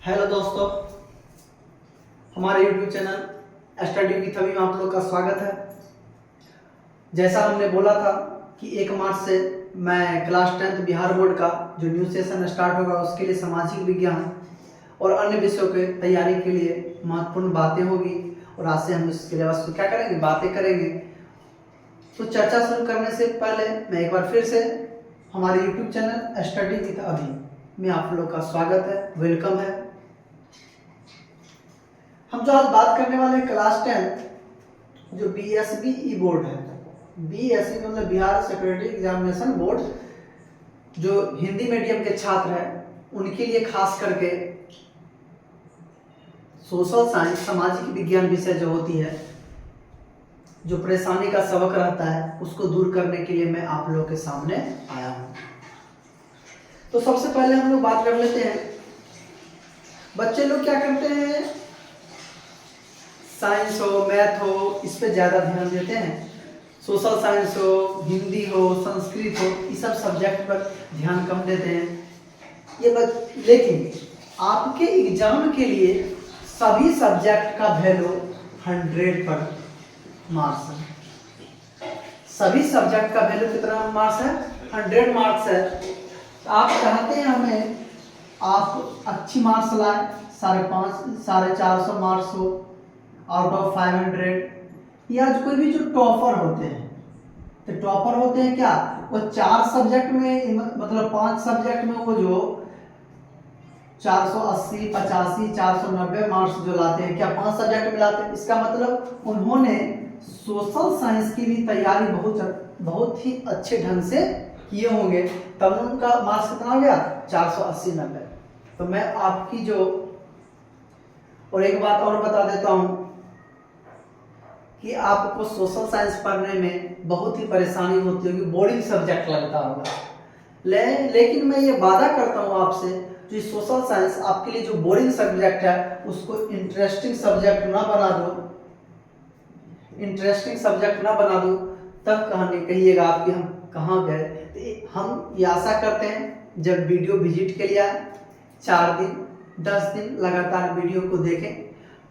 Hello दोस्तों, हमारे YouTube channel study with अभी में आप लोग का स्वागत है। जैसा हमने बोला था कि 1 मार्च से मैं क्लास 10th बिहार बोर्ड का जो न्यू सेशन स्टार्ट होगा उसके लिए सामाजिक विज्ञान और अन्य विषयों के तैयारी के लिए महत्वपूर्ण बातें होगी और आज से हम इस सिलेबस को क्या करेंगे, बातें करेंगे। तो चर्चा शुरू करने से पहले मैं एक बार फिर से हमारे YouTube चैनल स्टडी विथ अभी में आप लोग का स्वागत है, वेलकम है। हम जो आज बात करने वाले हैं क्लास 10 जो बीएसबी ई बोर्ड है, बीएसबी मतलब बिहार सेक्रेटरी एग्जामिनेशन बोर्ड, जो हिंदी मीडियम के छात्र हैं उनके लिए खास करके सोशल साइंस सामाजिक विज्ञान विषय जो होती है, जो परेशानी का सबक रहता है, उसको दूर करने के लिए मैं आप लोगों के सामने आया हूँ। तो सबसे पहले हम लोग बात कर लेते हैं, बच्चे लोग क्या करते हैं, साइंस हो मैथ हो इस पे ज़्यादा ध्यान देते हैं, सोशल साइंस हो हिंदी हो संस्कृत हो इस सब सब्जेक्ट पर ध्यान कम देते हैं ये लेकिन आपके एग्जाम के लिए सभी सब्जेक्ट का वैल्यू 100 पर मार्क्स है। सभी सब्जेक्ट का वैल्यू कितना मार्क्स है? 100 मार्क्स है। आप चाहते हैं हमें आप अच्छी मार्क्स लाए, 450 मार्क्स हो आउट ऑफ 500, या कोई भी जो टॉपर होते हैं, तो टॉपर होते हैं क्या, वो 4 सब्जेक्ट में मतलब 5 सब्जेक्ट में वो जो 480, 85, 490 मार्क्स जो लाते हैं, क्या 5 सब्जेक्ट में लाते हैं? इसका मतलब उन्होंने सोशल साइंस की भी तैयारी बहुत ही अच्छे ढंग से किए होंगे, तब उनका मार्क्स कितना हो गया 480, 90। तो मैं आपकी जो और एक बात और बता देता हूँ कि आपको सोशल साइंस पढ़ने में बहुत ही परेशानी होती होगी, बोरिंग सब्जेक्ट लगता होगा, लेकिन मैं ये वादा करता हूँ आपसे, जो सोशल साइंस आपके लिए जो बोरिंग सब्जेक्ट है उसको इंटरेस्टिंग सब्जेक्ट ना बना दो, इंटरेस्टिंग सब्जेक्ट ना बना दो, तब कहानी कहिएगा आपकी हम कहाँ गए। तो हम ये आशा करते हैं जब वीडियो विजिट के लिए आए, 4 दिन 10 दिन लगातार वीडियो को देखें,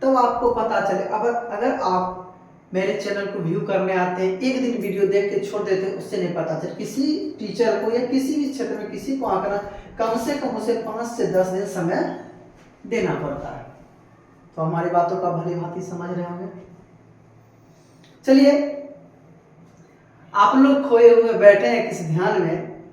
तब आपको पता चले। अगर आप मेरे चैनल को व्यू करने आते हैं, एक दिन वीडियो देख के छोड़ देते हैं, उससे नहीं पता चल। किसी टीचर को या किसी भी क्षेत्र में किसी को आंकना कम से कम उसे 5 से 10 दिन समय देना पड़ता है। तो हमारी बातों का भली भांति समझ रहे होंगे। चलिए, आप लोग खोए हुए बैठे हैं किस ध्यान में,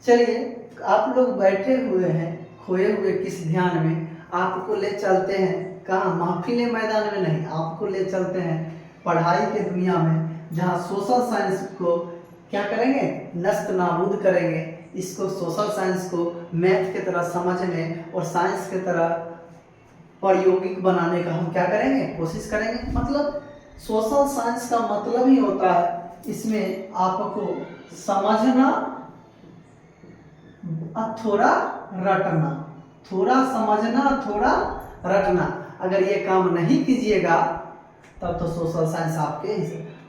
चलिए आप लोग बैठे हुए हैं खोए हुए किस ध्यान में, आपको ले चलते हैं कहाँ, महफिल मैदान में नहीं, आपको ले चलते हैं पढ़ाई के दुनिया में, जहाँ सोशल साइंस को क्या करेंगे, नष्ट नाबूद करेंगे। इसको सोशल साइंस को मैथ की तरह समझने और साइंस की तरह प्रायोगिक बनाने का हम क्या करेंगे, कोशिश करेंगे। मतलब सोशल साइंस का मतलब ही होता है इसमें आपको समझना, थोड़ा रटना, थोड़ा समझना थोड़ा रटना। अगर ये काम नहीं कीजिएगा तब तो सोशल साइंस आपके,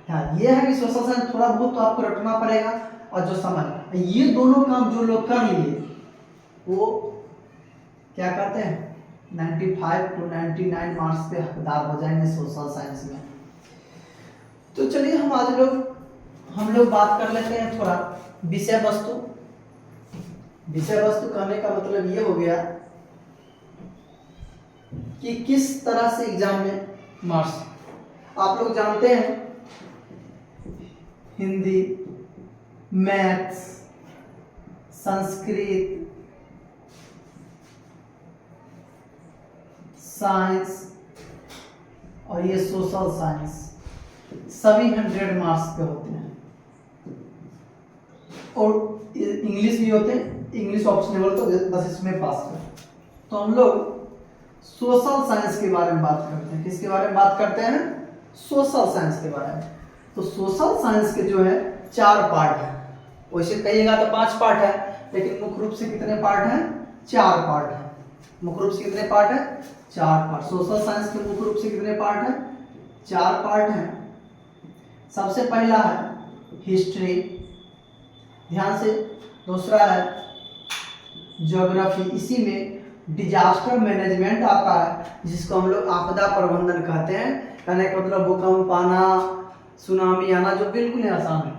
हाँ ये है कि सोशल साइंस थोड़ा बहुत तो आपको रटना पड़ेगा, और जो समझ, ये दोनों काम जो लोग कर लिए वो क्या करते हैं 95 to 99 मार्क्स पे हकदार हो जाएंगे सोशल साइंस में। तो चलिए हम लोग बात कर लेते हैं थोड़ा विषय वस्तु। विषय वस्तु कहने का मतलब ये हो गया कि किस तरह से एग्जाम में मार्क्स। आप लोग जानते हैं हिंदी, मैथ्स, संस्कृत, साइंस और ये सोशल साइंस सभी 100 मार्क्स पे होते हैं, और इंग्लिश भी होते हैं, इंग्लिश ऑप्शनेबल, तो बस इसमें पास कर। तो हम लोग सोशल साइंस के बारे में बात करते हैं। किसके बारे में बात करते हैं? सोशल साइंस के बारे में। तो सोशल साइंस के जो है 4 पार्ट है, वैसे कहिएगा तो 5 पार्ट है, लेकिन मुख्य रूप से कितने पार्ट हैं? 4 पार्ट है। मुख्य रूप से कितने पार्ट है? 4 पार्ट। सोशल साइंस के मुख्य रूप से कितने पार्ट है? 4 पार्ट हैं। सबसे पहला है हिस्ट्री, ध्यान से, दूसरा है ज्योग्राफी, इसी में डिजास्टर मैनेजमेंट आता है, जिसको हम लोग आपदा प्रबंधन कहते हैं। कहने का मतलब भूकंप आना, सुनामी आना, जो बिल्कुल ही आसान है।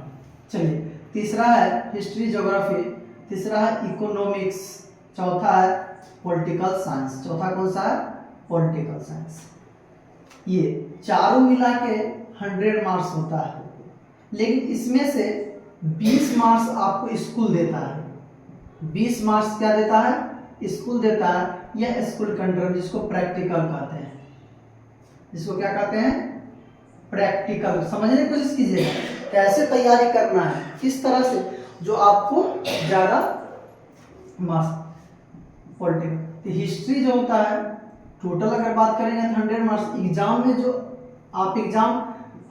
चलिए, तीसरा है हिस्ट्री ज्योग्राफी, तीसरा है इकोनॉमिक्स, चौथा है पॉलिटिकल साइंस। चौथा कौन सा है? Political science. ये चारों मिला के 100 मार्क्स होता है, लेकिन इसमें से 20 मार्क्स आपको स्कूल देता है। 20 मार्क्स क्या देता है? स्कूल देता है। यह स्कूल कंट्रोल, जिसको प्रैक्टिकल कहते हैं, जिसको क्या कहते हैं? प्रैक्टिकल। समझने की कोशिश कीजिएगा कैसे तैयारी करना है, किस तरह से, जो आपको ज़्यादा मार्क्स। पॉलिटिकल तो हिस्ट्री जो होता है, टोटल अगर बात करेंगे तो 100 मार्क्स। एग्जाम में जो आप एग्जाम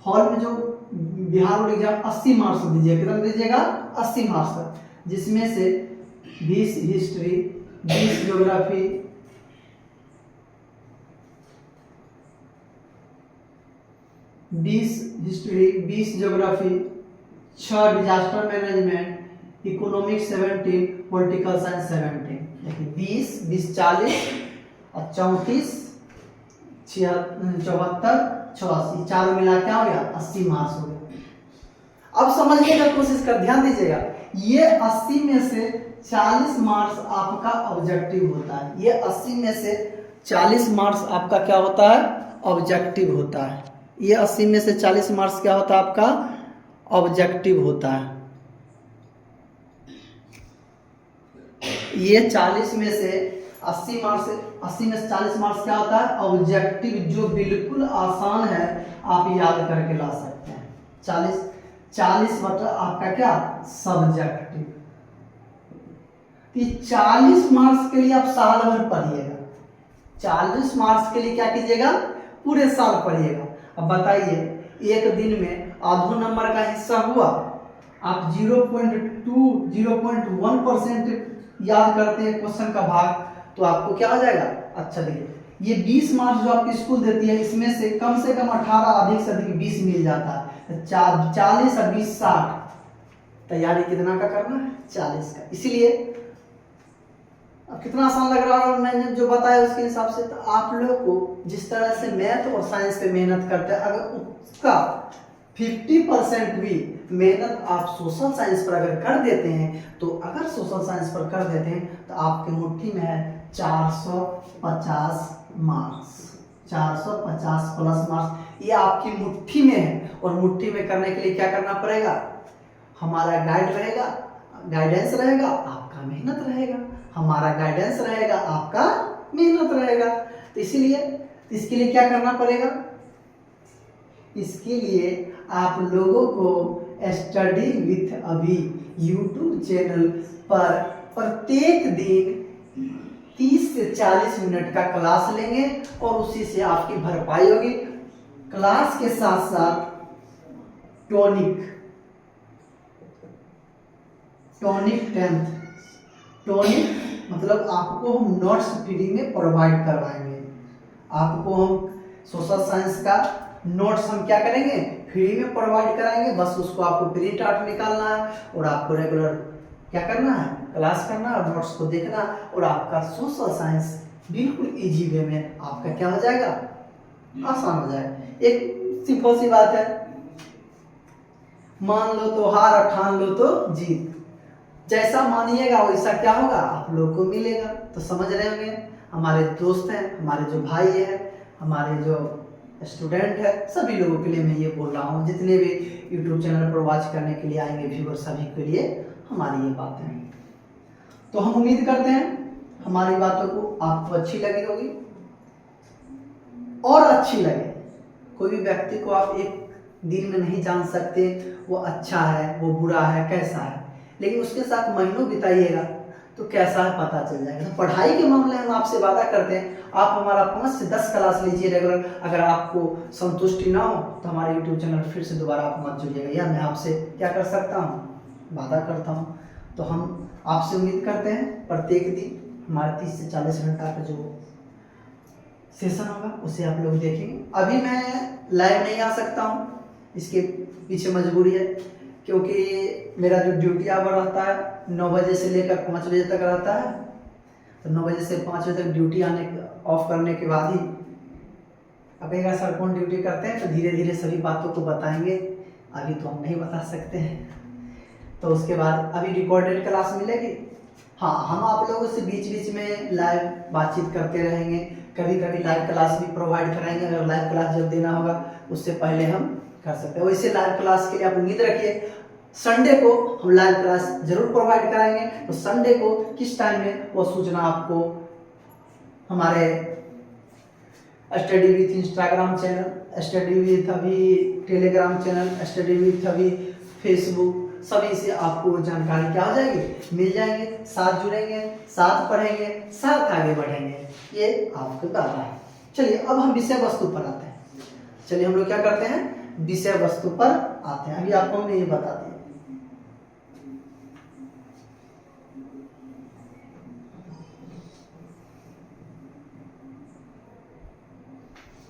हॉल में जो बिहार बोर्ड एग्जाम 80 मार्क्स दीजिएगा। कितना दीजिएगा? 80 मार्क्स, जिसमें से 20 history, 20 geography, 20 geography, 6 disaster management, economics 17, political science 17। देखिए 20 40 और 34 74 84, चारों मिला क्या हो गया? 80 मार्क्स हो गया। अब समझने का कोशिश कर, ध्यान दीजिएगा, ये 80 में से 40 मार्क्स आपका ऑब्जेक्टिव होता है। ये 80 में से 40 मार्क्स आपका क्या होता है? ऑब्जेक्टिव होता है। ये 80 में से 40 मार्क्स क्या होता है? आपका ऑब्जेक्टिव होता है। ये 40 में से 80 मार्क्स, 80 में से 40 मार्क्स क्या होता है? ऑब्जेक्टिव, जो बिल्कुल आसान है, आप याद करके ला सकते हैं। 40 मतलब आपका क्या? सब्जेक्टिव। 40 मार्क्स के लिए आप साल भर पढ़िएगा। 40 मार्क्स के लिए क्या कीजिएगा? पूरे साल पढ़िएगा। अब बताइए, एक दिन में आधो नंबर का हिस्सा हुआ, आप 0.2 0.1% याद करते हैं क्वेश्चन का भाग, तो आपको क्या हो जाएगा? अच्छा देखिए, ये 20 मार्क्स जो आपकी स्कूल देती है, इसमें से कम 18, अधिक से अधिक 20 मिल जाता है। 40 और 20 60। तैयारी कितना का करना है? 40 का। इसीलिए अब कितना आसान लग रहा है मैंने जो बताया उसके हिसाब से। तो आप लोग को जिस तरह से मैथ और साइंस पे मेहनत करते हैं, अगर उसका 50% भी मेहनत आप सोशल साइंस पर अगर कर देते हैं, तो अगर सोशल साइंस पर कर देते हैं तो आपके मुट्ठी में है 450 मार्क्स। 450 प्लस मार्क्स ये आपकी मुट्ठी में है। और मुट्ठी में करने के लिए क्या करना पड़ेगा? हमारा गाइड रहेगा, गाइडेंस रहेगा, आपका मेहनत रहेगा। हमारा गाइडेंस रहेगा, आपका मेहनत रहेगा। तो इसीलिए इसके लिए क्या करना पड़ेगा? इसके लिए आप लोगों को स्टडी विथ अभी यूट्यूब चैनल पर प्रत्येक दिन 30 से 40 मिनट का क्लास लेंगे और उसी से आपकी भरपाई होगी। क्लास के साथ साथ टॉनिक 10th टॉनिक मतलब आपको हम नोट्स फ्री में प्रोवाइड करवाएंगे। आपको हम सोशल साइंस का नोट्स हम क्या करेंगे? फ्री में प्रोवाइड कराएंगे। बस उसको आपको प्रिंट आउट निकालना है और आपको रेगुलर क्या करना है? क्लास करना और नोट्स को देखना, और आपका सोशल साइंस बिल्कुल इजी वे में आपका क्या हो जाएगा? आसान हो जाएगा। एक सिंपल सी बात है, मान लो तो हार और ठान लो तो जीत। जैसा मानिएगा वैसा क्या होगा? आप लोगों को मिलेगा। तो समझ रहे होंगे, हमारे दोस्त हैं, हमारे जो भाई हैं, हमारे जो स्टूडेंट है, सभी लोगों के लिए मैं ये बोल रहा हूँ, जितने भी यूट्यूब चैनल पर वॉच करने के लिए आएंगे व्यूअर, सभी के लिए हमारी ये बातें हैं। तो हम उम्मीद करते हैं हमारी बातों को आपको अच्छी लगी होगी और अच्छी लगे। कोई भी व्यक्ति को आप एक दिन में नहीं जान सकते वो अच्छा है, वो बुरा है, कैसा है, लेकिन उसके साथ महीनों बिताइएगा तो कैसा है पता चल जाएगा। तो पढ़ाई के मामले में हम आपसे वादा करते हैं, आप हमारा 5 से 10 क्लास लीजिए रेगुलर। अगर आपको संतुष्टि ना हो तो हमारे यूट्यूब चैनल फिर से दोबारा आप मत जुड़िएगा। या मैं आपसे क्या कर सकता हूँ? वादा करता हूँ। तो हम आपसे उम्मीद करते हैं प्रत्येक दिन हमारे 30 से 40 घंटा का जो सेशन होगा उसे आप लोग देखेंगे। अभी मैं लाइव नहीं आ सकता हूँ, इसके पीछे मजबूरी है, क्योंकि मेरा जो ड्यूटी आवर रहता है 9 बजे से लेकर 5 बजे तक रहता है। तो 9 बजे से 5 बजे तक ड्यूटी ऑफ करने के बाद ही अब कहेगा सर कौन ड्यूटी करते हैं, तो धीरे धीरे सभी बातों को बताएंगे, अभी तो हम नहीं बता सकते हैं। तो उसके बाद अभी रिकॉर्डेड क्लास मिलेगी। हाँ, हम आप लोगों से बीच बीच में लाइव बातचीत करते रहेंगे, कभी कभी लाइव क्लास भी प्रोवाइड कराएंगे। अगर लाइव क्लास जब देना होगा उससे पहले हम कर सकते हैं। वैसे लाइव क्लास के लिए आप उम्मीद रखिए संडे को हम लाइव क्लास जरूर प्रोवाइड कराएंगे। तो संडे को किस टाइम में वो सूचना आपको हमारे study with Instagram channel, study with अभी टेलीग्राम चैनल, स्टडी विथ अभी फेसबुक, सभी से आपको जानकारी क्या हो जाएगी, मिल जाएंगे। साथ जुड़ेंगे, साथ पढ़ेंगे, साथ आगे बढ़ेंगे, ये आपको करना है। चलिए अब हम विषय वस्तु पर आते हैं। चलिए हम लोग क्या करते हैं, विषय वस्तु पर आते हैं। अभी आपको हमने ये बता दिया।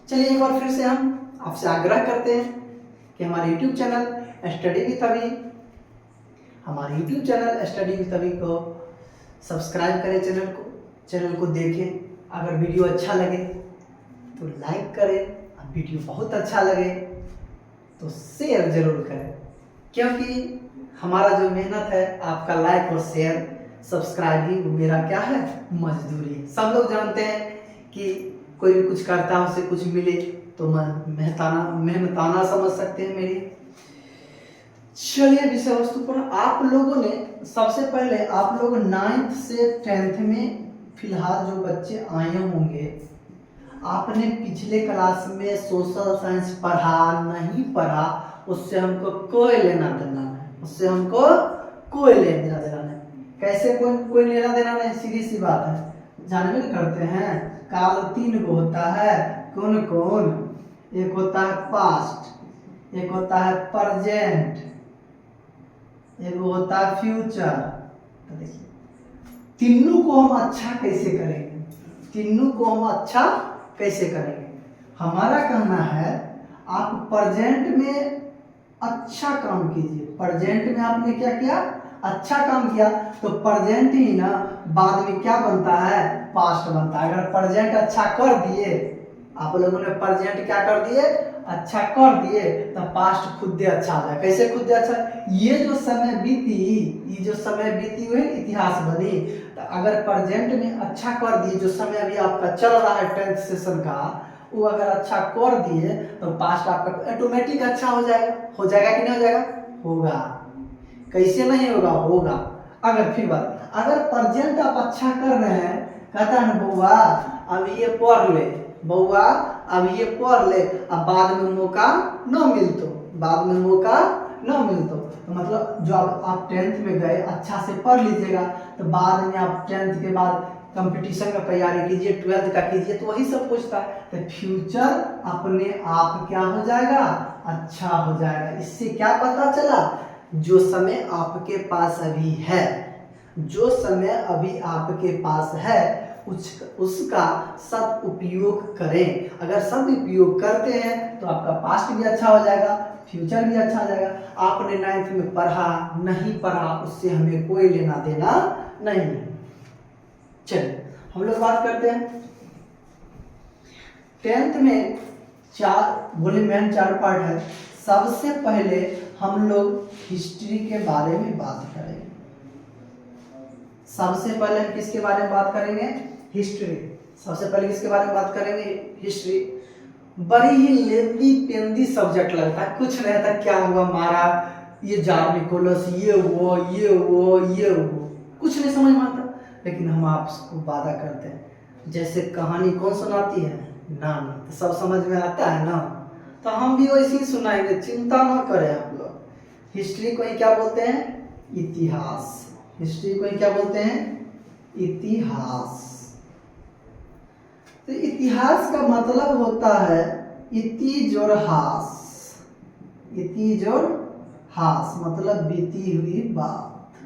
चलिए एक बार फिर से हम आपसे आग्रह करते हैं कि हमारे YouTube चैनल स्टडी विथ अभी, हमारे YouTube चैनल स्टडी विथ अभी को सब्सक्राइब करें, चैनल को देखें। अगर वीडियो अच्छा लगे तो लाइक करें, वीडियो बहुत अच्छा लगे तो शेयर जरूर करें, क्योंकि हमारा जो मेहनत है आपका लाइक और शेयर सब्सक्राइब ही मेरा क्या है, मजदूरी है। सब लोग जानते हैं कि कोई भी कुछ करता है उसे कुछ मिले तो मेहनताना समझ सकते हैं मेरी। चलिए विषय वस्तु पर। आप लोगों ने सबसे पहले आप लोग 9th से 10th में फिलहाल जो बच्चे आए होंगे, आपने पिछले क्लास में सोशल साइंस पढ़ा नहीं पढ़ा, उससे हमको कोई लेना देना नहीं, उससे हमको कोई लेना देना नहीं। कैसे कोई लेना देना नहीं, सीधी सी बात है, जानबे करते हैं। काल 3 गो होता है, कौन कौन? एक होता है पास्ट, एक होता है प्रेजेंट, एक होता है फ्यूचर। तो देखिए तीनों को हम अच्छा कैसे करेंगे, तीनों को हम अच्छा कैसे करेंगे। हमारा कहना है आप प्रेजेंट में अच्छा काम कीजिए। प्रेजेंट में आपने क्या किया, अच्छा काम किया, तो प्रेजेंट ही ना बाद में क्या बनता है, पास्ट बनता है। अगर प्रेजेंट अच्छा कर दिए, आप लोगों ने प्रेजेंट क्या कर दिए, अच्छा कर दिए, तो पास्ट खुद अच्छा हो जाए। कैसे खुद अच्छा? ये जो समय बीती, ये जो समय बीती हुई इतिहास बनी। तो अगर प्रेजेंट में अच्छा कर दिए, जो समय अभी आपका चल रहा है 10th सेशन का, वो अगर अच्छा कर दिए तो पास्ट आपका ऑटोमेटिक अच्छा हो जाएगा। हो जाएगा कि नहीं हो जाएगा? होगा। कैसे नहीं होगा? होगा। अगर फिर बात, अगर प्रेजेंट आप अच्छा कर रहे हैं, कहता है बउआ अब ये पढ़ ले, बउआ अब ये पढ़ ले, अब बाद में मौका न मिलतो, बाद में मौका न मिलतो, तो मतलब जो आप 10th में गए अच्छा से पढ़ लीजिएगा, तो बाद में आप 10th के बाद कंपटीशन का तैयारी कीजिए, 12th का कीजिए, तो वही सब पूछता है। तो फ्यूचर अपने आप क्या हो जाएगा, अच्छा हो जाएगा। इससे क्या पता चला, जो समय आपके पास अभी है, जो समय अभी आपके पास है उसका सब उपयोग करें। अगर सब उपयोग करते हैं तो आपका पास्ट भी अच्छा हो जाएगा, फ्यूचर भी अच्छा हो जाएगा। आपने 9th में पढ़ा नहीं पढ़ा, उससे हमें कोई लेना देना नहीं है। चलिए हम लोग बात करते हैं 10th में 4 पार्ट है। सबसे पहले हम लोग हिस्ट्री के बारे में बात करेंगे। सबसे पहले हम किसके बारे में बात करेंगे, हिस्ट्री। सबसे पहले किसके बारे में बात करेंगे, हिस्ट्री। बड़ी ही लेंदी पेंदी सब्जेक्ट लगता है, कुछ नहीं था क्या हुआ हमारा, ये जार्ज निकोलस, ये वो ये वो ये वो, कुछ नहीं समझ में आता। लेकिन हम आपको वादा करते हैं, जैसे कहानी कौन सुनाती है, नानी, तो सब समझ में आता है ना, तो हम भी वैसे ही सुनाएंगे, चिंता ना करें आप लोग। हिस्ट्री को ही क्या बोलते हैं, इतिहास। हिस्ट्री को ही क्या बोलते हैं, इतिहास। तो इतिहास का मतलब होता है इति जोड़ हास। इति जोड़ हास मतलब बीती हुई बात,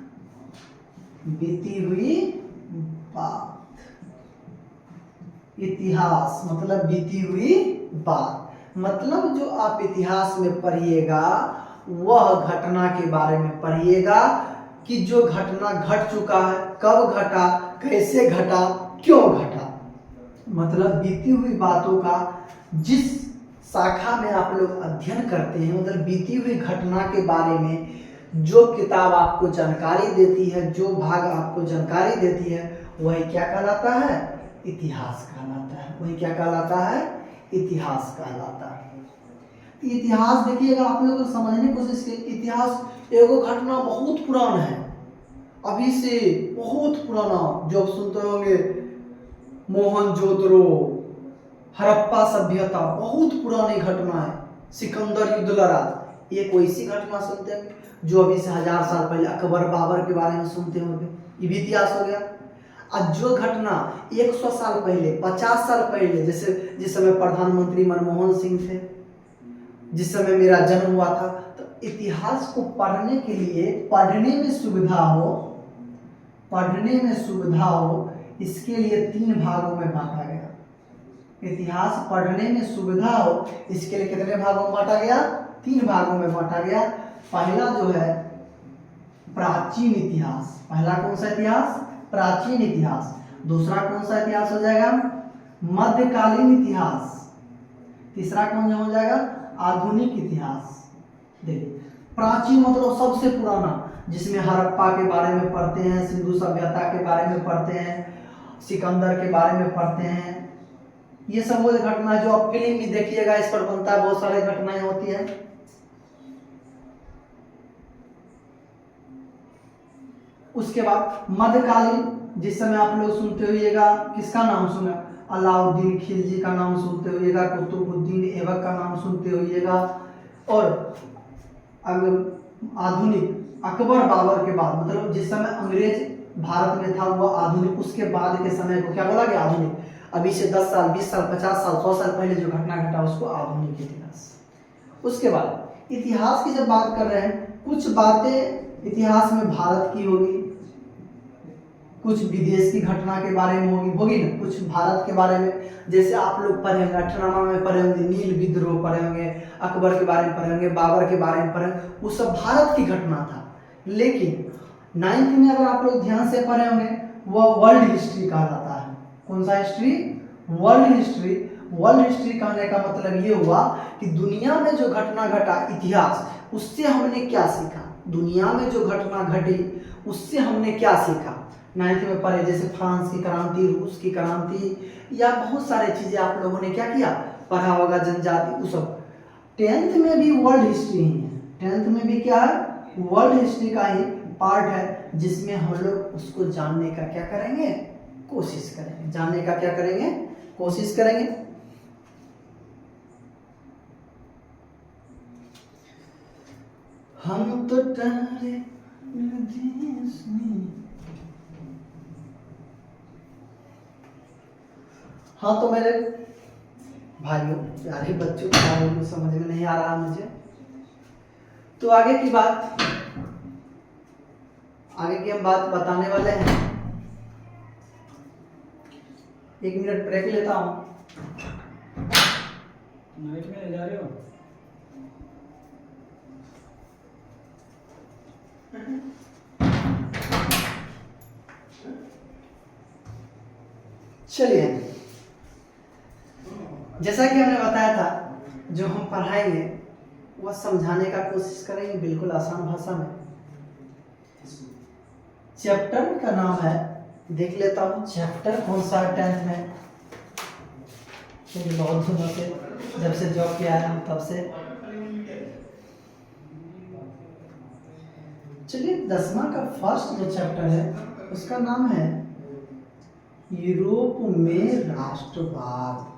बीती हुई बात। इतिहास मतलब बीती हुई बात, मतलब जो आप इतिहास में पढ़िएगा वह घटना के बारे में पढ़िएगा कि जो घटना घट चुका है कब घटा, कैसे घटा, क्यों घटा। मतलब बीती हुई बातों का जिस शाखा में आप लोग अध्ययन करते हैं, मतलब बीती हुई घटना के बारे में जो किताब आपको जानकारी देती है, जो भाग आपको जानकारी देती है, वही क्या कहलाता है? इतिहास कहलाता है। वही क्या कहलाता है? इतिहास कहलाता है। इतिहास देखिएगा, आप लोग समझने की कोशिश कीजिए। इतिहास एगो घटना बहुत पुराना है, अभी से बहुत पुराना, जो आप सुनते होंगे मोहनजोदड़ो, हड़प्पा सभ्यता, बहुत पुरानी घटना है। सिकंदर युद्ध लड़ा, ये कोई सी घटना सुनते हैं जो अभी से 1000 साल पहले अकबर बाबर के बारे में सुनते होंगे, ये भी इतिहास हो गया। आज जो घटना 100 साल पहले, 50 साल पहले, जैसे जिस समय प्रधानमंत्री मनमोहन सिंह थे, जिस समय मेरा जन्म हुआ था, तो इतिहास को पढ़ने के लिए, पढ़ने में सुविधा हो, पढ़ने में सुविधा हो, इसके लिए 3 भागों में बांटा गया। इतिहास पढ़ने में सुविधा हो, इसके लिए कितने भागों में बांटा गया? 3 भागों में बांटा गया। पहला जो है प्राचीन इतिहास। पहला कौन सा इतिहास? प्राचीन इतिहास। दूसरा कौन सा इतिहास हो जाएगा? मध्यकालीन इतिहास। तीसरा कौन हो जाएगा? आधुनिक इतिहास। देखिए, प्राचीन मतलब सबसे पुराना, जिसमें हड़प्पा के बारे में पढ़ते हैं, सिंधु सभ्यता के बारे में पढ़ते हैं, सिकंदर के बारे में पढ़ते हैं। ये सब वो घटना जो आप फिल्म भी देखिएगा, इस पर बनता है, बहुत सारी घटनाएं होती हैं। उसके बाद मध्यकालीन, जिस समय आप लोग सुनते होइएगा, किसका नाम सुना? अलाउद्दीन खिलजी का नाम सुनते होइएगा, कुतुबुद्दीन ऐबक का नाम सुनते होइएगा। और आधुनिक अकबर बाबर के बाद, मतलब जिस समय अंग्रेज भारत में था वो आधुनिक, उसके बाद के समय को क्या बोला गया? आधुनिक। अभी से 10 साल, 20 साल, 50 साल, 100 साल पहले जो घटना घटा उसको आधुनिक इतिहास। उसके बाद इतिहास की जब बात कर रहे हैं, कुछ बातें इतिहास में भारत की होगी, कुछ विदेश की घटना के बारे में होगी ना, कुछ भारत के बारे में। जैसे आप लोग पढ़े होंगे, 18वां में पढ़े होंगे, नील विद्रोह पढ़े होंगे, अकबर के बारे में पढ़े होंगे, बाबर के बारे में पढ़े होंगे, वो सब भारत की घटना था। लेकिन 9th में अगर आप लोग ध्यान से पढ़े होंगे, वह वर्ल्ड हिस्ट्री कहलाता है। कौन सा history? World history. World history कहने का मतलब ये हुआ कि दुनिया में जो घटना घटा, इतिहास, उससे हमने क्या सीखा, दुनिया में जो घटना घटी उससे हमने क्या सीखा। 9th में पढ़े, जैसे फ्रांस की क्रांति, रूस की क्रांति, या बहुत सारे चीजें आप लोगों ने क्या किया, पढ़ा होगा, जनजाति, वो सब। 10th में भी वर्ल्ड हिस्ट्री ही है। 10th में भी क्या है? वर्ल्ड हिस्ट्री का ही पार्ट है, जिसमें हम लोग उसको जानने का क्या करेंगे? कोशिश करेंगे। जानने का क्या करेंगे? कोशिश करेंगे। हम तो तारे देश में। हाँ, तो मेरे भाइयों, प्यारे बच्चों, को समझ में नहीं आ रहा मुझे, तो आगे की बात, आगे की हम बात बताने वाले हैं। 1 मिनट ब्रेक लेता हूँ। नाइट में जा रहे हो? चलिए, जैसा कि हमने बताया था, जो हम पढ़ाएंगे वह समझाने का कोशिश करेंगे बिल्कुल आसान भाषा में। चैप्टर का नाम है, देख लेता हूँ चैप्टर कौन सा है 10th में। बहुत दिनों से, जब से जॉब किया है तब से। चलिए, 10वां का फर्स्ट जो चैप्टर है उसका नाम है यूरोप में राष्ट्रवाद।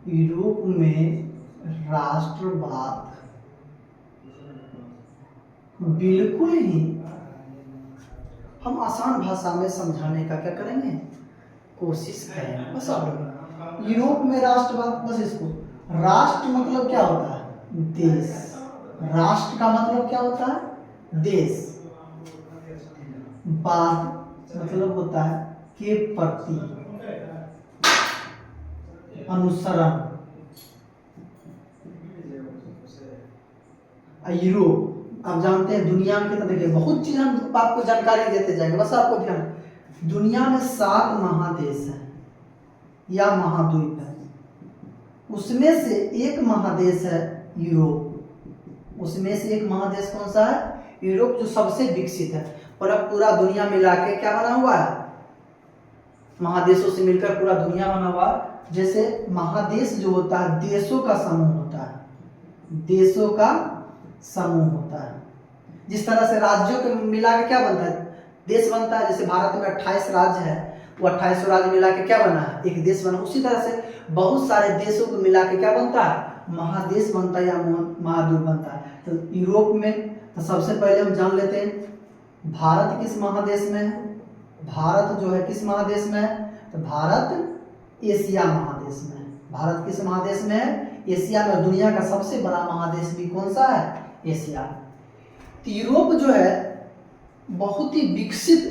यूरोप में राष्ट्रवाद। बिल्कुल ही हम आसान भाषा में समझाने का क्या करेंगे? कोशिश करेंगे। बस आप यूरोप में राष्ट्रवाद, बस इसको, राष्ट्र मतलब क्या होता है? देश। राष्ट्र का मतलब क्या होता है? देश। वाद मतलब होता है के प्रति, अनुसरण। यूरोप। आप जानते हैं दुनिया में कितना, देखिए बहुत चीज हम आपको जानकारी देते जाएंगे, बस आपको ध्यान, दुनिया में 7 महादेश हैं या महाद्वीप है, उसमें से एक महादेश है यूरोप। उसमें से एक महादेश कौन सा है? यूरोप, जो सबसे विकसित है। और अब पूरा दुनिया मिला के क्या बना हुआ है? महादेशों से मिलकर पूरा दुनिया बना हुआ। जैसे महादेश जो होता है देशों का समूह होता है, देशों का समूह होता है। जिस तरह से राज्यों के मिला के क्या बनता है? देश बनता है। जैसे भारत में 28 राज्य है, वो 28 राज्य मिला के क्या बना है? एक देश बना। उसी तरह से बहुत सारे देशों को मिला के क्या बनता है? महादेश बनता है या महाद्वीप बनता है। तो यूरोप में तो सबसे पहले हम जान लेते हैं भारत किस महादेश में है। भारत जो है किस महादेश में है? तो भारत एशिया महादेश में है। भारत किस महादेश में है? एशिया में। दुनिया का सबसे बड़ा महादेश भी कौन सा है? एशिया। तो यूरोप जो है बहुत ही विकसित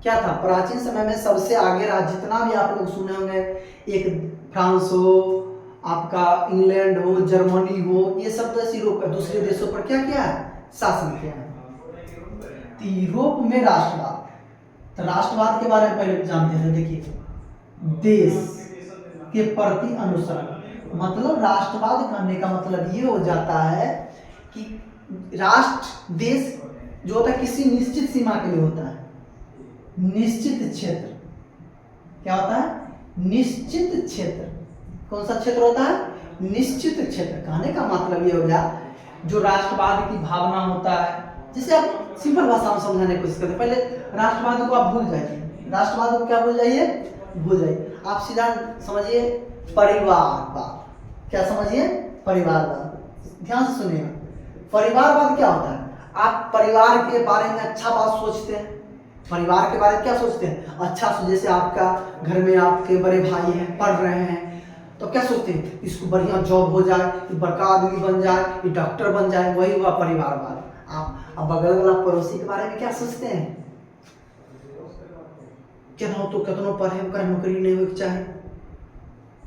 क्या था? प्राचीन समय में सबसे आगे रहा। जितना भी आप लोग सुने होंगे, एक फ्रांस हो, आपका इंग्लैंड हो, जर्मनी हो, ये सब देश यूरोप का दूसरे देशों पर क्या किया है? शासन किया है। तो यूरोप में राष्ट्रवाद, तो राष्ट्रवाद के बारे में पहले जानते हैं। देखिए, देश के प्रति अनुसरण, मतलब राष्ट्रवाद कहने का मतलब ये हो जाता है कि राष्ट्र, देश जो होता है किसी निश्चित सीमा के लिए होता है। निश्चित क्षेत्र क्या होता है? निश्चित क्षेत्र। कौन सा क्षेत्र होता है? निश्चित क्षेत्र। कहने का मतलब ये हो गया जो राष्ट्रवाद की भावना होता है। जिसे आप सिंपल भाषा में समझाने की कोशिश करते हैं। पहले राष्ट्रवाद को आप भूल जाइए। राष्ट्रवाद को क्या भूल जाइए? भूल जाइए। आप सीधा समझिए परिवारवाद। क्या समझिए? परिवारवाद। ध्यान से सुनिएगा। परिवारवाद क्या होता है? आप परिवार के बारे में अच्छा बात सोचते हैं। परिवार के बारे में क्या सोचते हैं? अच्छा। जैसे आपका घर में आपके बड़े भाई हैं, पढ़ रहे हैं, तो क्या सोचते हैं? इसको बढ़िया जॉब हो जाए, ये बड़का आदमी बन जाए, ये डॉक्टर बन जाए। वही हुआ परिवारवाद। आप बगल वाला पड़ोसी के बारे में क्या सोचते हैं? केनाहो तो केतनो पढ़े, ओकरा नौकरी नहीं होके चाहे,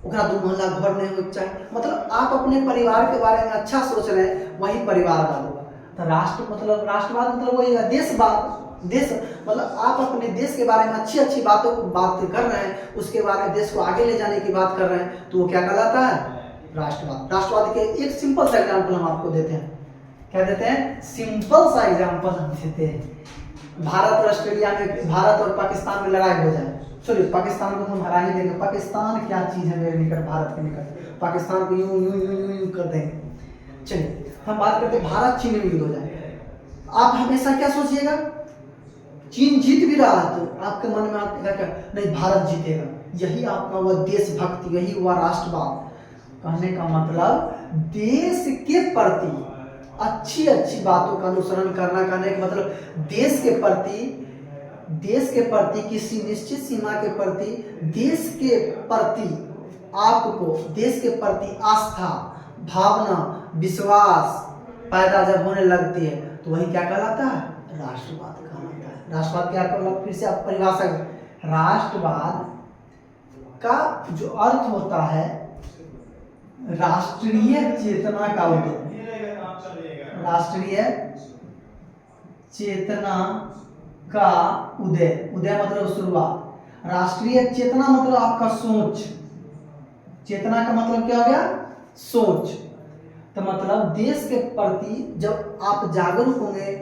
ओकरा 2 महला घर नहीं होके चाहे। मतलब आप अपने परिवार के बारे में अच्छा सोच रहे हैं, वही परिवारवाद होगा। तो राष्ट्र मतलब राष्ट्रवाद मतलब वही है। देशवाद, देश मतलब आप अपने देश के बारे में अच्छी अच्छी बातों को बात कर रहे हैं, उसके बारे में देश को आगे ले जाने की बात कर रहे हैं, तो वो क्या कहलाता है? राष्ट्रवाद। राष्ट्रवाद के एक सिंपल सा एग्जाम्पल हम आपको देते हैं। क्या देते हैं? सिंपल सा एग्जाम्पल हम देते हैं। भारत और ऑस्ट्रेलिया में, भारत और पाकिस्तान में लड़ाई हो जाए, चलिए पाकिस्तान को हम हरा ही देंगे। पाकिस्तान क्या चीज है मेरे निकट, भारत के निकट? पाकिस्तान को यूं यूं यूं यूं यूं कर देंगे। चलिए हम बात करते हैं भारत चीन में युद्ध हो जाए। आप हमेशा क्या सोचिएगा? चीन जीत भी रहा है तो आपके मन में आपका क्या? नहीं, भारत जीतेगा। यही आपका हुआ देशभक्ति, यही हुआ राष्ट्रवाद। कहने का मतलब देश के प्रति अच्छी अच्छी बातों का अनुसरण करना। कहने का मतलब देश के प्रति किसी निश्चित सीमा के प्रति, देश के प्रति आपको, देश के प्रति आस्था, भावना, विश्वास पैदा जब होने लगती है, तो वही क्या कहलाता है? राष्ट्रवाद कहलाता है। राष्ट्रवाद क्या कहलाता है? फिर से आप परिभाषा, राष्ट्रवाद का जो अर्थ होता है राष्ट्रीय चेतना का उदय। राष्ट्रीय चेतना का उदय। उदय मतलब शुरुआत। राष्ट्रीय चेतना मतलब आपका सोच। चेतना का मतलब क्या हो गया? सोच। तो मतलब देश के प्रति जब आप जागरूक होंगे,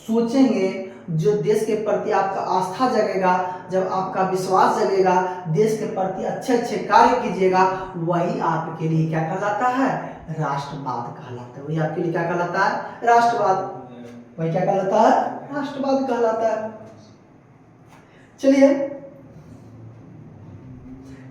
सोचेंगे, जो देश के प्रति आपका आस्था जगेगा, जब आपका विश्वास जगेगा, देश के प्रति अच्छे अच्छे कार्य कीजिएगा, वही आपके लिए क्या कहलाता है? राष्ट्रवाद कहलाता है। वही आपके लिए क्या कहलाता है? राष्ट्रवाद। वही क्या कहलाता है? राष्ट्रवाद कहलाता है। चलिए,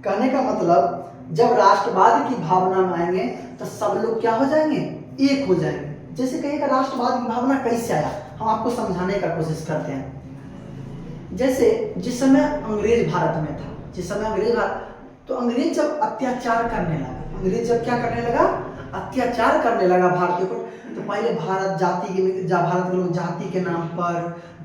कहने का मतलब जब राष्ट्रवाद की भावना में आएंगे तो सब लोग क्या हो जाएंगे? एक हो जाएंगे। जैसे कहिएगा राष्ट्रवाद की भावना कैसे आया, हम आपको समझाने का कोशिश करते हैं। जैसे जिस समय अंग्रेज भारत में था, जिस समय अंग्रेज भारत, तो अंग्रेज जब अत्याचार करने लगा, अंग्रेज जब क्या करने लगा? अत्याचार करने लगा भारतीयों पर। तो पहले भारत के लोग जाति के नाम पर,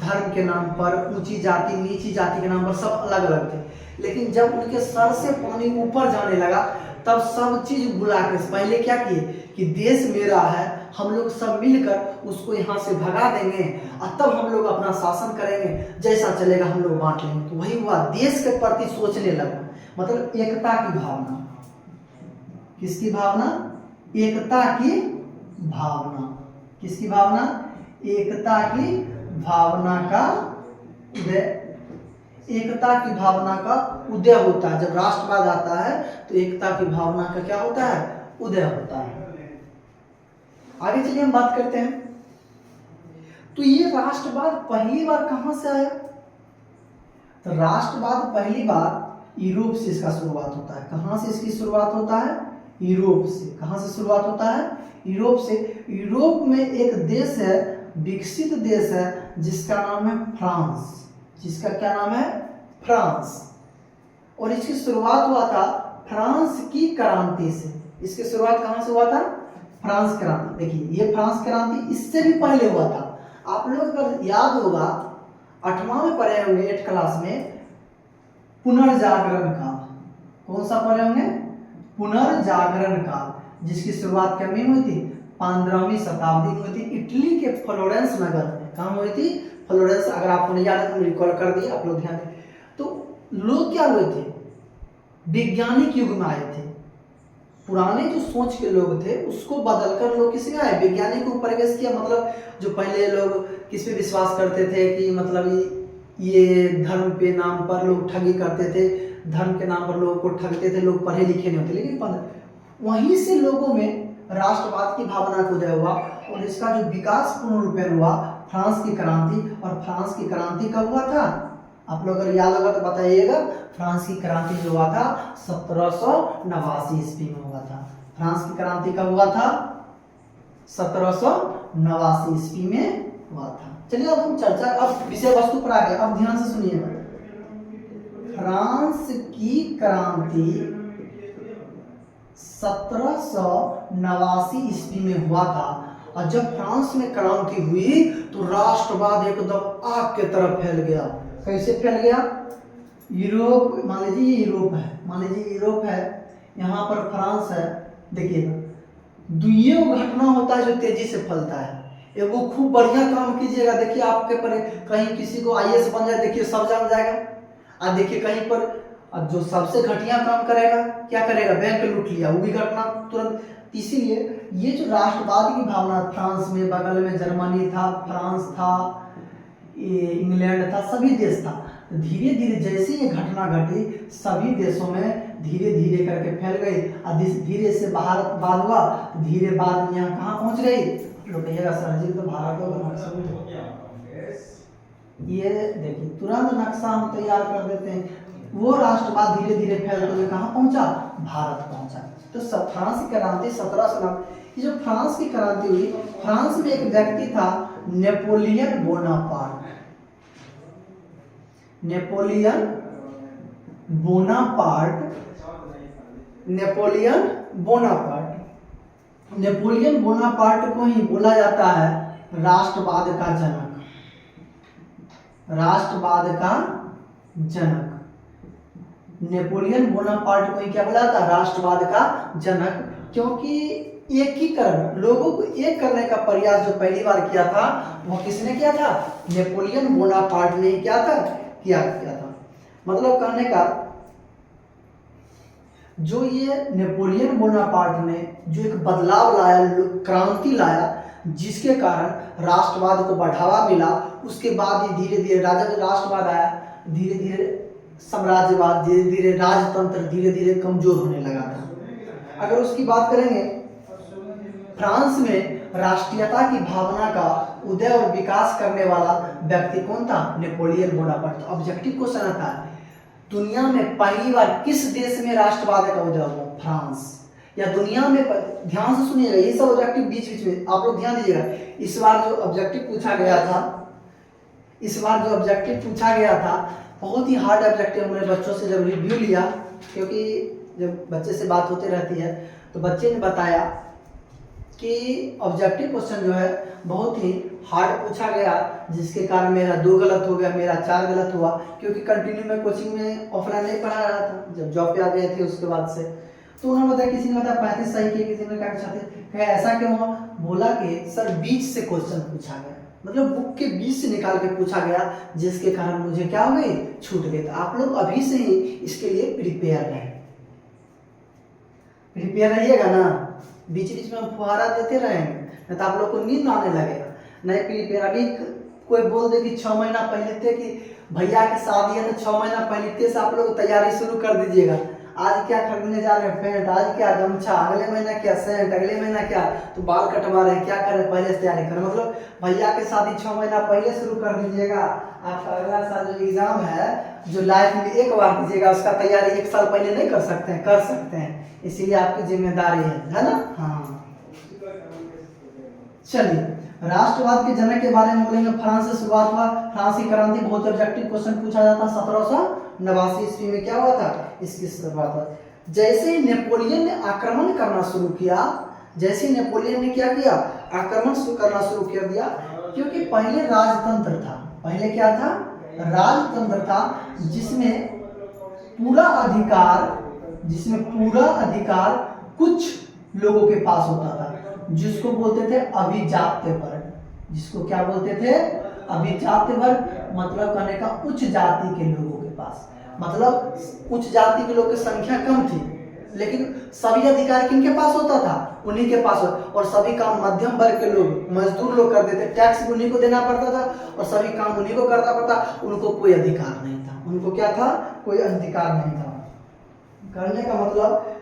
धर्म के नाम पर, ऊंची जाति नीची जाति के नाम पर सब अलग अलग थे। लेकिन जब उनके सर से पानी ऊपर जाने लगा, तब सब चीज भुला के पहले क्या किए कि देश मेरा है, हम लोग सब मिलकर उसको यहाँ से भगा देंगे और तब हम लोग अपना शासन करेंगे, जैसा चलेगा हम लोग बांट लेंगे। तो वही हुआ, देश के प्रति सोचने लगा, मतलब एकता की भावना। किसकी भावना? एकता की भावना। किसकी भावना? एकता की भावना का उदय। एकता की भावना का उदय होता है। जब राष्ट्रवाद आता है तो एकता की भावना का क्या होता है? उदय होता है। आगे चलिए हम बात करते हैं। तो ये राष्ट्रवाद पहली बार कहां से आया? तो राष्ट्रवाद पहली बार यूरोप से इसका शुरुआत होता है। कहां से इसकी शुरुआत होता है? यूरोप से। कहां से शुरुआत होता है? यूरोप से। यूरोप में एक देश है, विकसित देश है, जिसका नाम है फ्रांस। जिसका क्या नाम है? फ्रांस। और इसकी शुरुआत हुआ था फ्रांस की क्रांति से। इसकी शुरुआत कहां से हुआ था? फ्रांस क्रांति। देखिए ये फ्रांस क्रांति इससे भी पहले हुआ था। आप लोग अगर याद होगा 8वां में पढ़े होंगे 8 क्लास में, पुनर्जागरण काल। कौन सा पढ़े होंगे? पुनर्जागरण काल, जिसकी शुरुआत कब में हुई थी? 15वीं शताब्दी में हुई थी, इटली के फ्लोरेंस नगर में। कहाँ हुई थी? फ्लोरेंस। अगर आपको नहीं याद है तो रिकॉल कर दिए, आप लोग ध्यान दें। तो लोग क्या हुए थे? वैज्ञानिक युग में आए थे। पुराने जो सोच के लोग थे उसको बदलकर लोग किस में आए? वैज्ञानिक को प्रवेश किया। मतलब जो पहले लोग किस पे विश्वास करते थे कि मतलब ये धर्म पे नाम पर लोग ठगी करते थे, धर्म के नाम पर लोगों को ठगते थे, लोग पढ़े लिखे नहीं होते, लेकिन वहीं से लोगों में राष्ट्रवाद की भावना को उदय हुआ और इसका जो विकास पूर्ण रूपेण हुआ फ्रांस की क्रांति। और फ्रांस की क्रांति कब हुआ था? आप लोग अगर याद होगा तो बताइएगा। फ्रांस की क्रांति जो हुआ था 1789 ईस्वी में हुआ था। फ्रांस की क्रांति कब हुआ था? 1789 ईस्वी में हुआ था। चलिए अब हम चर्चा, अब विषय वस्तु पर आ गए। अब ध्यान से सुनिए। फ्रांस की क्रांति 1789 ईस्वी में हुआ था। और जब फ्रांस में क्रांति हुई तो राष्ट्रवाद एकदम आग के तरफ फैल गया। कैसे फैल गया? यूरोप, मान लीजिए यूरोप है, मान लीजिए यूरोप है, यहाँ पर फ्रांस है। देखिएगा दुइयों घटना होता है जो तेजी से फैलता है। एगो खूब बढ़िया काम कीजिएगा, देखिए आपके पर कहीं किसी को IAS बन जाए, देखिए सब जान जाएगा। और देखिए कहीं पर जो सबसे घटिया काम करेगा, क्या करेगा? बैंक लूट लिया, वो भी घटना तुरंत। इसीलिए ये जो राष्ट्रवाद की भावना, फ्रांस में, बगल में जर्मनी था, फ्रांस था, इंग्लैंड था, सभी देश था। धीरे धीरे जैसे ये घटना घटी सभी देशों में धीरे धीरे करके फैल गई। और धीरे से भारत बाद हुआ, धीरे बाद में यहाँ कहाँ पहुँच गई? लोग कहिएगा सर जी तो भारत होगा। ये देखिए तुरंत नक्शा हम तैयार कर देते हैं। वो राष्ट्रवाद धीरे धीरे फैलते हुए कहाँ पहुंचा? भारत पहुंचा। तो फ्रांस की क्रांति 1700, ये जो फ्रांस की क्रांति हुई, फ्रांस में एक व्यक्ति था Napoleon Bonaparte. Napoleon Bonaparte. Napoleon Bonaparte. Napoleon Bonaparte को ही बोला जाता है राष्ट्रवाद का जनक। राष्ट्रवाद का जनक नेपोलियन बोनापार्ट को ही क्या बोला था? राष्ट्रवाद का जनक। क्योंकि एकीकरण, लोगों को एक करने का प्रयास जो पहली बार किया था वो किसने किया था? नेपोलियन बोनापार्ट ने क्या था? किया था। मतलब कहने का जो ये नेपोलियन बोनापार्ट ने जो एक बदलाव लाया, क्रांति लाया, जिसके कारण राष्ट्रवाद को बढ़ावा मिला, उसके बाद ही धीरे धीरे राष्ट्रवाद आया, धीरे धीरे साम्राज्यवाद, धीरे धीरे राजतंत्र धीरे धीरे कमजोर होने लगा था। अगर उसकी बात करेंगे, फ्रांस में राष्ट्रीयता की भावना का उदय और विकास करने वाला व्यक्ति कौन था? Napoleon Bonaparte. तो ऑब्जेक्टिव क्वेश्चन आता है, दुनिया में पहली बार किस देश में राष्ट्रवाद का उदय हुआ? फ्रांस। या दुनिया में, ध्यान से सुनिएगा, ये सब ऑब्जेक्टिव बीच बीच में आप लोग ध्यान दीजिएगा। इस बार जो ऑब्जेक्टिव पूछा गया था, बहुत ही हार्ड ऑब्जेक्टिव। हमने बच्चों से जब रिव्यू लिया, क्योंकि जब बच्चे से बात होती रहती है, तो बच्चे ने बताया कि ऑब्जेक्टिव क्वेश्चन जो है बहुत ही हार्ड पूछा गया, जिसके कारण मेरा 2 गलत हो गया, मेरा 4 गलत हुआ। क्योंकि कंटिन्यू में कोचिंग में ऑफलाइन नहीं पढ़ा रहा था, जब जॉब पे आ गए थे उसके बाद से। तो उन्होंने बताया, किसी ने बताया 35 सही किए, किसी ने कहा 36। ऐसा क्यों हुआ? बोला कि सर बीच से क्वेश्चन पूछा गया, मतलब बुक के बीच से निकाल के पूछा गया, जिसके कारण मुझे क्या हो गई, छूट गई। तो आप लोग अभी से ही इसके लिए प्रिपेयर रहिएगा ना, बीच बीच में हम फुहारा देते रहेंगे नहीं तो आप लोग को नींद आने लगेगा। नहीं प्रिपेयर, अभी कोई बोल दे कि 6 महीना पहले थे कि भैया की शादी है तो 6 महीना पहले से आप लोग तैयारी शुरू कर दीजिएगा। आज क्या खरीदने जा रहे हैं, पैंट, आज क्या गमछा, अगले महीना क्या सेंट, अगले महीना क्या, तो बाल कटवा रहे हैं, क्या करें, पहले से तैयारी करें। मतलब भैया की शादी 6 महीना पहले शुरू कर दीजिएगा। आपका अगला साल जो एग्जाम है, जो लाइफ में एक बार दीजिएगा, उसका तैयारी 1 साल पहले नहीं कर सकते हैं, कर सकते हैं, इसीलिए आपकी जिम्मेदारी है ना। हाँ चलिए, राष्ट्रवाद के जनक के बारे में बोलेंगे। फ्रांस से शुरुआत हुआ, फ्रांस की क्रांति, बहुत ऑब्जेक्टिव क्वेश्चन पूछा जाता है। 1789 ईस्वी में क्या हुआ था, इसकी शुरुआत हुआ। जैसे ही नेपोलियन ने आक्रमण करना शुरू किया, जैसे ही नेपोलियन ने क्या किया, आक्रमण करना शुरू कर दिया, क्योंकि पहले राजतंत्र था, पहले क्या था, राजतंत्र था, जिसमें पूरा अधिकार कुछ लोगों के पास होता था, जिसको बोलते थे अभिजात्य वर्ग। जिसको क्या बोलते थे, अभिजात्य वर्ग, मतलब कहने का उच्च जाति के लोगों के पास, मतलब उच्च जाति के लोगों की संख्या कम थी, लेकिन सभी अधिकार किनके पास होता था, उन्हीं के पास होता। और सभी काम मध्यम वर्ग के लोग, मजदूर लोग करते थे, टैक्स भी उन्हीं को देना पड़ता था और सभी काम उन्हीं को करना पड़ता, उनको कोई अधिकार नहीं था। उनको क्या था, कोई अधिकार नहीं था। करने का मतलब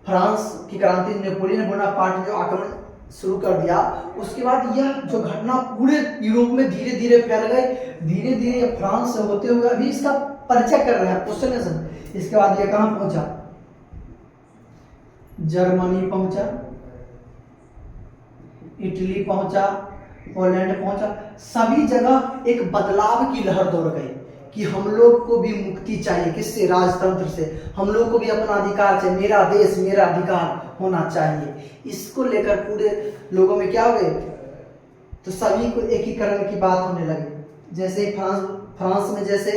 फ्रांस की क्रांति, नेपोलियन बोनापार्ट ने जो आक्रमण शुरू कर दिया, उसके बाद यह जो घटना पूरे यूरोप में धीरे धीरे फैल गई, धीरे धीरे फ्रांस से होते हुए अभी इसका परिचय कर रहे हैं, क्वेश्चन। इसके बाद ये कहां पहुंचा, जर्मनी पहुंचा, इटली पहुंचा, पोलैंड पहुंचा, सभी जगह एक बदलाव की लहर दौड़ गई कि हम लोग को भी मुक्ति चाहिए, किससे, राजतंत्र से, हम लोग को भी अपना अधिकार चाहिए, मेरा देश मेरा अधिकार होना चाहिए। इसको लेकर पूरे लोगों में क्या हो गए, तो सभी को एकीकरण की बात होने लगी। जैसे फ्रांस में जैसे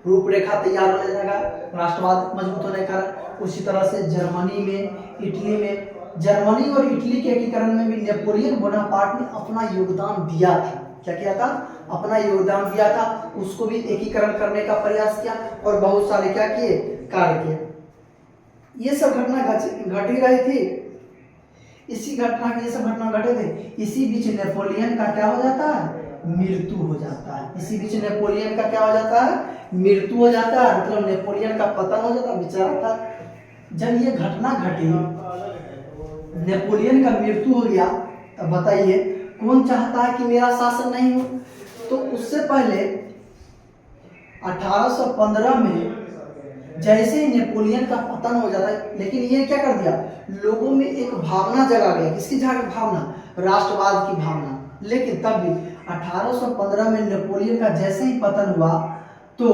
रूपरेखा तैयार होने लगा राष्ट्रवाद मजबूत होने का, उसी तरह से जर्मनी में, इटली में, जर्मनी और इटली के एकीकरण में भी नेपोलियन बोनापार्ट ने अपना योगदान दिया था। क्या किया था, अपना योगदान दिया था, उसको भी एकीकरण करने का प्रयास किया और बहुत सारे क्या किए, कार्य किए। ये सब घटना घट ही रही थी, इसी घटना के ये सब घटना घटे थे। इसी बीच नेपोलियन का क्या हो जाता है, मृत्यु हो जाता है। इसी बीच नेपोलियन का क्या हो जाता है, मृत्यु हो जाता है, मतलब नेपोलियन का पतन हो जाता है, बेचारा था। जब ये घटना घटी, नेपोलियन का मृत्यु हो गया, तब बताइए कौन चाहता है कि मेरा शासन नहीं हो। तो उससे पहले 1815 में जैसे ही नेपोलियन का पतन हो जाता है, लेकिन ये क्या कर दिया, लोगों में एक भावना जगा गया, किसकी भावना, राष्ट्रवाद की भावना। लेकिन तब भी 1815 में नेपोलियन का जैसे ही पतन हुआ तो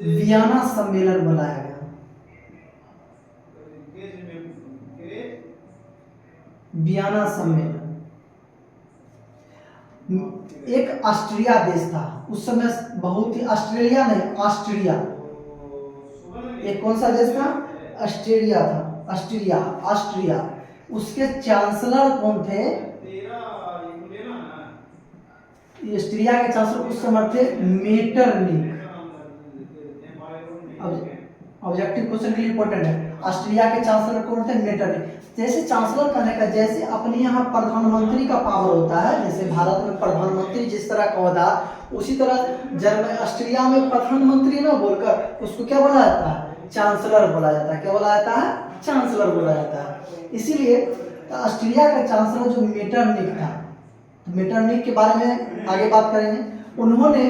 वियना सम्मेलन बुलाया गया। वियना सम्मेलन एक ऑस्ट्रिया देश था उस समय, बहुत ही, ऑस्ट्रेलिया नहीं, ऑस्ट्रिया, एक कौन सा देश था, ऑस्ट्रेलिया था, ऑस्ट्रिया। उसके चांसलर कौन थे, ऑस्ट्रिया के चांसलर उस समय थे मेटरनिक। ऑब्जेक्टिव क्वेश्चन के लिए इंपॉर्टेंट है, ऑस्ट्रिया के चांसलर कौन थे, मेटरनिक। जैसे चांसलर कहने का, जैसे अपने यहाँ प्रधानमंत्री का पावर होता है, जैसे भारत में प्रधानमंत्री जिस तरह का होता है, उसी तरह ऑस्ट्रिया में प्रधानमंत्री ना बोलकर उसको क्या बोला जाता है, चांसलर बोला जाता है। क्या बोला जाता है, चांसलर बोला जाता है। इसीलिए ऑस्ट्रिया का चांसलर जो मेटरनिक था, मेटरनिक के बारे में आगे बात करेंगे। उन्होंने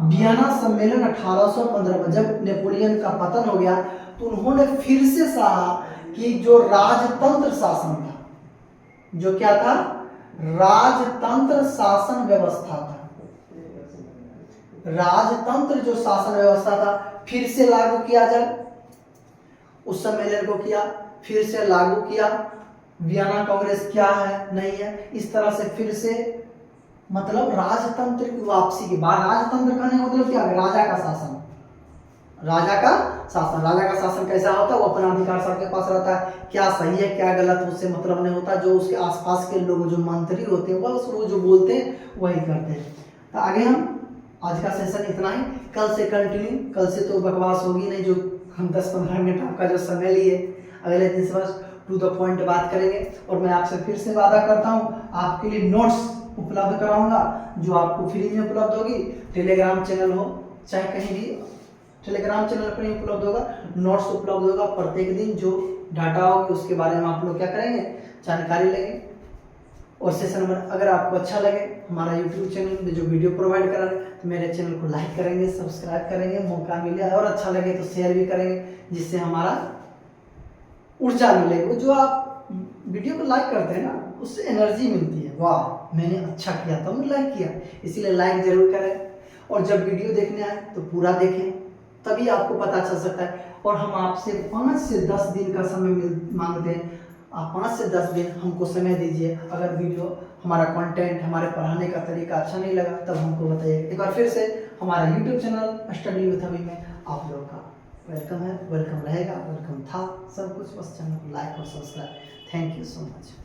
वियना सम्मेलन 1815 में जब नेपोलियन का पतन हो गया, तो उन्होंने फिर से कहा कि जो राजतंत्र शासन था, जो क्या था, राजतंत्र शासन व्यवस्था था, राजतंत्र जो शासन व्यवस्था था फिर से लागू किया जाए। उस सम्मेलन को किया, फिर से लागू किया। वियना कांग्रेस क्या है, नहीं है, इस तरह से फिर से, मतलब राजतंत्र की वापसी के बाद, राजतंत्र कहने का मतलब क्या है, राजा का शासन, राजा का शासन। राजा का शासन कैसा होता है, वो अपना अधिकार सबके पास रहता है, क्या सही है क्या गलत उससे मतलब नहीं होता, जो उसके आसपास के लोग जो मंत्री होते हैं बस वो जो बोलते हैं वही करते हैं। तो आगे हम आज का सेशन इतना ही, कल से कंटिन्यू, कल से तो बकवास होगी नहीं, जो हम 10-15 मिनट आपका जो समय लिए अगले दिन से बस टू द पॉइंट बात करेंगे। और मैं आपसे फिर से वादा करता हूँ आपके लिए नोट्स उपलब्ध कराऊंगा जो आपको फ्री में उपलब्ध होगी। टेलीग्राम चैनल हो चाहे कहीं भी, टेलीग्राम चैनल पर ही उपलब्ध होगा, नोट्स उपलब्ध होगा। प्रत्येक दिन जो डाटा होगी उसके बारे में आप लोग क्या करेंगे, जानकारी लेंगे। और सेशन नंबर अगर आपको अच्छा लगे हमारा यूट्यूब चैनल में जो वीडियो प्रोवाइड करा रहे तो मेरे चैनल को लाइक करेंगे, सब्सक्राइब करेंगे, मौका मिले और अच्छा लगे तो शेयर भी करेंगे, जिससे हमारा ऊर्जा मिलेगी। जो आप वीडियो को लाइक करते हैं ना उससे एनर्जी मिलती है, वाह मैंने अच्छा किया तो मैंने लाइक किया, इसीलिए लाइक जरूर करें। और जब वीडियो देखने आए तो पूरा देखें, तभी आपको पता चल सकता है। और हम आपसे 5 से 10 दिन का समय मांगते हैं, आप 5 से 10 दिन हमको समय दीजिए। अगर वीडियो हमारा कंटेंट हमारे पढ़ाने का तरीका अच्छा नहीं लगा तब हमको बताइए। एक बार फिर से हमारा यूट्यूब चैनल स्टडी विद अभी में आप लोगों का वेलकम है, वेलकम रहेगा, वेलकम था सब कुछ। बस चैनल को लाइक और subscribe. Thank you so much.